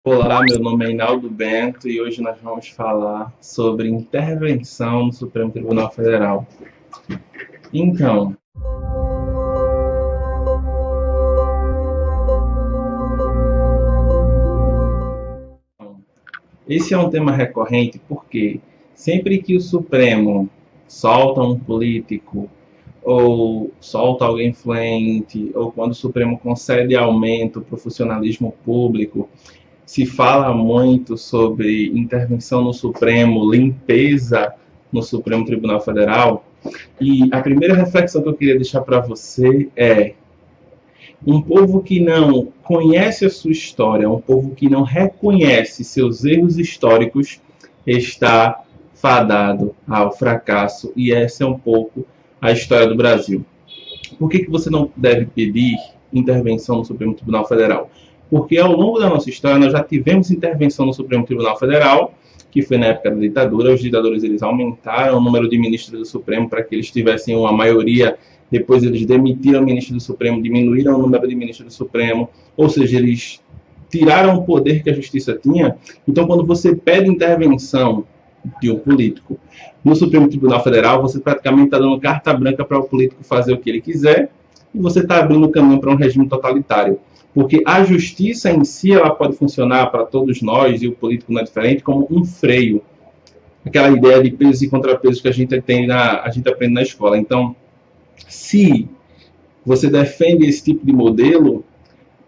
Olá, meu nome é Hinaldo Bento e hoje nós vamos falar sobre intervenção no Supremo Tribunal Federal. Então, esse é um tema recorrente porque sempre que o Supremo solta um político ou solta alguém influente, ou quando o Supremo concede aumento para o funcionalismo público, se fala muito sobre intervenção no Supremo, limpeza no Supremo Tribunal Federal. E a primeira reflexão que eu queria deixar para você é: um povo que não conhece a sua história, um povo que não reconhece seus erros históricos, está fadado ao fracasso. E essa é um pouco a história do Brasil. Por que você não deve pedir intervenção no Supremo Tribunal Federal? Porque ao longo da nossa história nós já tivemos intervenção no Supremo Tribunal Federal, que foi na época da ditadura. Os ditadores eles aumentaram o número de ministros do Supremo para que eles tivessem uma maioria. Depois eles demitiram o ministro do Supremo, diminuíram o número de ministros do Supremo, ou seja, eles tiraram o poder que a justiça tinha. Então, quando você pede intervenção de um político no Supremo Tribunal Federal, você praticamente está dando carta branca para o político fazer o que ele quiser, e você está abrindo o caminho para um regime totalitário. Porque a justiça em si ela pode funcionar para todos nós, e o político não é diferente, como um freio. Aquela ideia de pesos e contrapesos que a gente aprende na escola. Então, se você defende esse tipo de modelo,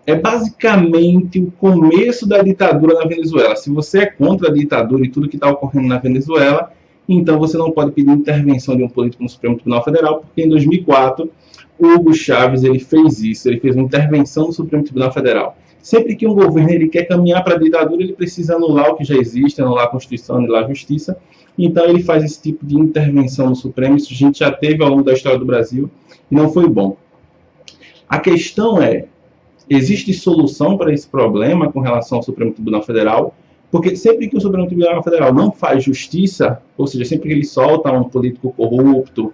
é basicamente o começo da ditadura na Venezuela. Se você é contra a ditadura e tudo que está ocorrendo na Venezuela, então você não pode pedir intervenção de um político no Supremo Tribunal Federal, porque em 2004 Hugo Chávez ele fez isso, ele fez uma intervenção no Supremo Tribunal Federal. Sempre que um governo ele quer caminhar para a ditadura, ele precisa anular o que já existe, anular a Constituição, anular a Justiça. Então ele faz esse tipo de intervenção no Supremo. Isso a gente já teve ao longo da história do Brasil e não foi bom. A questão é: existe solução para esse problema com relação ao Supremo Tribunal Federal? Porque sempre que o Supremo Tribunal Federal não faz justiça, ou seja, sempre que ele solta um político corrupto,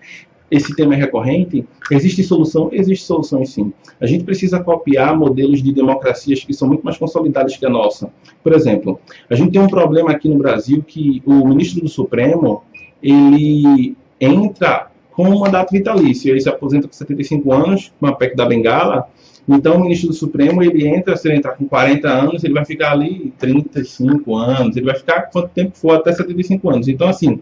esse tema é recorrente, existe solução? Existe solução sim. A gente precisa copiar modelos de democracias que são muito mais consolidadas que a nossa. Por exemplo, a gente tem um problema aqui no Brasil que o ministro do Supremo, ele entra com um mandato vitalício, ele se aposenta com 75 anos, com a PEC da Bengala. Então, o ministro do Supremo, ele entra, se ele entrar com 40 anos, ele vai ficar ali 35 anos, ele vai ficar quanto tempo for, até 75 anos. Então, assim,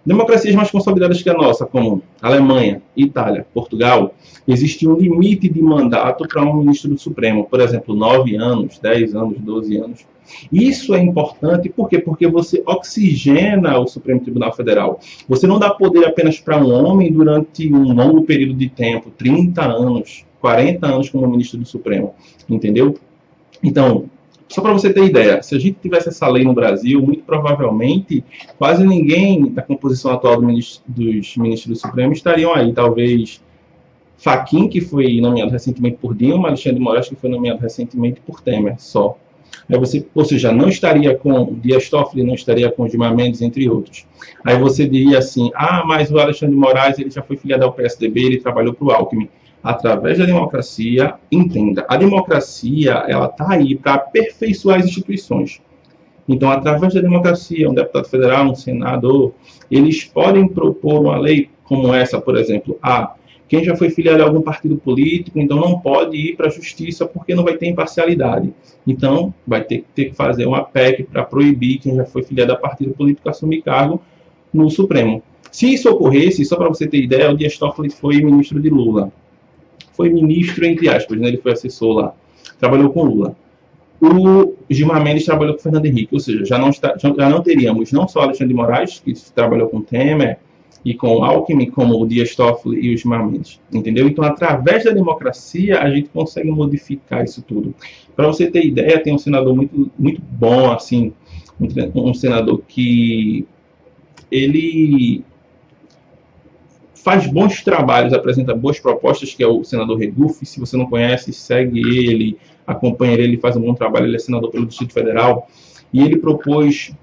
democracias mais consolidadas que a nossa, como Alemanha, Itália, Portugal, existe um limite de mandato para um ministro do Supremo. Por exemplo, 9 anos, 10 anos, 12 anos. Isso é importante, por quê? Porque você oxigena o Supremo Tribunal Federal. Você não dá poder apenas para um homem durante um longo período de tempo, 30 anos, 40 anos como ministro do Supremo, entendeu? Então, só para você ter ideia, se a gente tivesse essa lei no Brasil, muito provavelmente quase ninguém da composição atual dos ministros do Supremo estariam aí. Talvez Fachin, que foi nomeado recentemente por Dilma, Alexandre de Moraes, que foi nomeado recentemente por Temer, só. Aí você, ou seja, não estaria com Dias Toffoli, não estaria com Gilmar Mendes, entre outros. Aí você diria assim: ah, mas o Alexandre de Moraes ele já foi filiado ao PSDB, ele trabalhou para o Alckmin. Através da democracia, entenda, a democracia ela está aí para aperfeiçoar as instituições. Então, através da democracia, um deputado federal, um senador, eles podem propor uma lei como essa, por exemplo: quem já foi filiado a algum partido político, então não pode ir para a justiça porque não vai ter imparcialidade. Então, vai ter que fazer uma PEC para proibir quem já foi filiado a partido político assumir cargo no Supremo. Se isso ocorresse, só para você ter ideia, o Dias Toffoli foi ministro de Lula. Foi ministro, entre aspas, né? Ele foi assessor lá, trabalhou com Lula. O Gilmar Mendes trabalhou com Fernando Henrique, ou seja, já não teríamos não só Alexandre de Moraes, que trabalhou com Temer e com Alckmin, como o Dias Toffoli e o Gilmar Mendes, entendeu? Então, através da democracia, a gente consegue modificar isso tudo. Para você ter ideia, tem um senador muito, muito bom, assim, um senador que ele faz bons trabalhos, apresenta boas propostas, que é o senador Regufe. Se você não conhece, segue ele, acompanha ele faz um bom trabalho. Ele é senador pelo Distrito Federal e ele propôs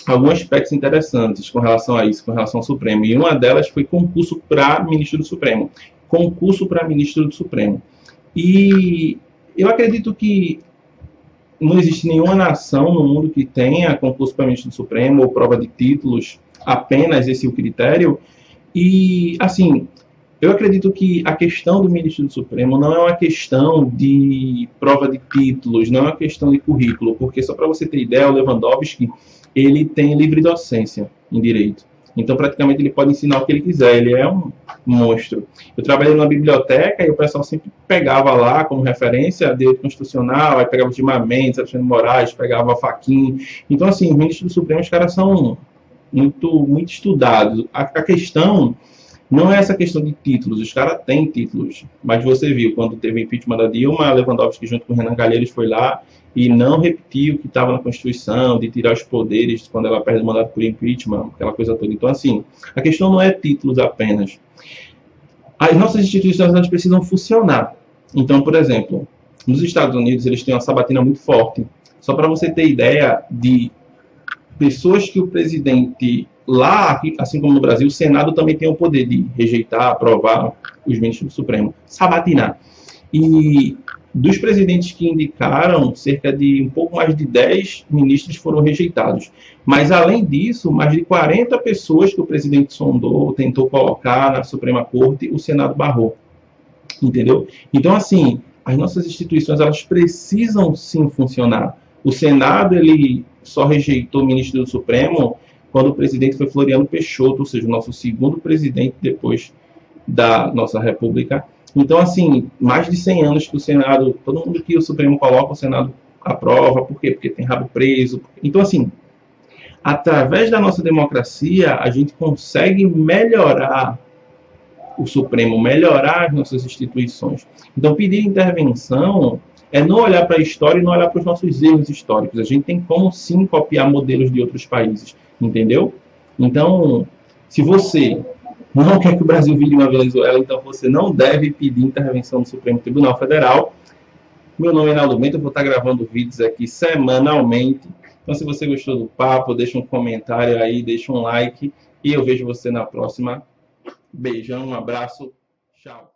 alguns aspectos interessantes com relação a isso, com relação ao Supremo. E uma delas foi concurso para ministro do Supremo. Concurso para ministro do Supremo. E eu acredito que não existe nenhuma nação no mundo que tenha concurso para ministro do Supremo ou prova de títulos, apenas esse é o critério. E, assim, eu acredito que a questão do ministro do Supremo não é uma questão de prova de títulos, não é uma questão de currículo, porque só para você ter ideia, o Lewandowski, ele tem livre docência em direito. Então, praticamente, ele pode ensinar o que ele quiser, ele é um monstro. Eu trabalhei numa biblioteca e o pessoal sempre pegava lá como referência direito constitucional, aí pegava o Gilmar Mendes, Alexandre de Moraes, pegava Fachin. Então, assim, os ministros do Supremo, os caras são muito estudados. A questão não é essa questão de títulos, os caras têm títulos, mas você viu, quando teve impeachment da Dilma, Lewandowski junto com o Renan Calheiros foi lá e não repetiu o que estava na Constituição, de tirar os poderes quando ela perde o mandato por impeachment, aquela coisa toda. Então, assim, a questão não é títulos apenas. As nossas instituições elas precisam funcionar. Então, por exemplo, nos Estados Unidos eles têm uma sabatina muito forte. Só para você ter ideia de pessoas que o presidente lá, assim como no Brasil, o Senado também tem o poder de rejeitar, aprovar os ministros do Supremo, sabatinar. E dos presidentes que indicaram, cerca de um pouco mais de 10 ministros foram rejeitados. Mas, além disso, mais de 40 pessoas que o presidente sondou, tentou colocar na Suprema Corte, o Senado barrou. Entendeu? Então, assim, as nossas instituições, elas precisam sim funcionar. O Senado, ele só rejeitou o ministro do Supremo quando o presidente foi Floriano Peixoto, ou seja, o nosso segundo presidente depois da nossa República. Então, assim, mais de 100 anos que o Senado, todo mundo que o Supremo coloca, o Senado aprova. Por quê? Porque tem rabo preso. Então, assim, através da nossa democracia, a gente consegue melhorar o Supremo, melhorar as nossas instituições. Então, pedir intervenção é não olhar para a história e não olhar para os nossos erros históricos. A gente tem como, sim, copiar modelos de outros países, entendeu? Então, se você não quer que o Brasil vire uma Venezuela, então você não deve pedir intervenção no Supremo Tribunal Federal. Meu nome é Naldo Bento, eu vou estar gravando vídeos aqui semanalmente. Então, se você gostou do papo, deixa um comentário aí, deixa um like e eu vejo você na próxima. Beijão, um abraço, tchau.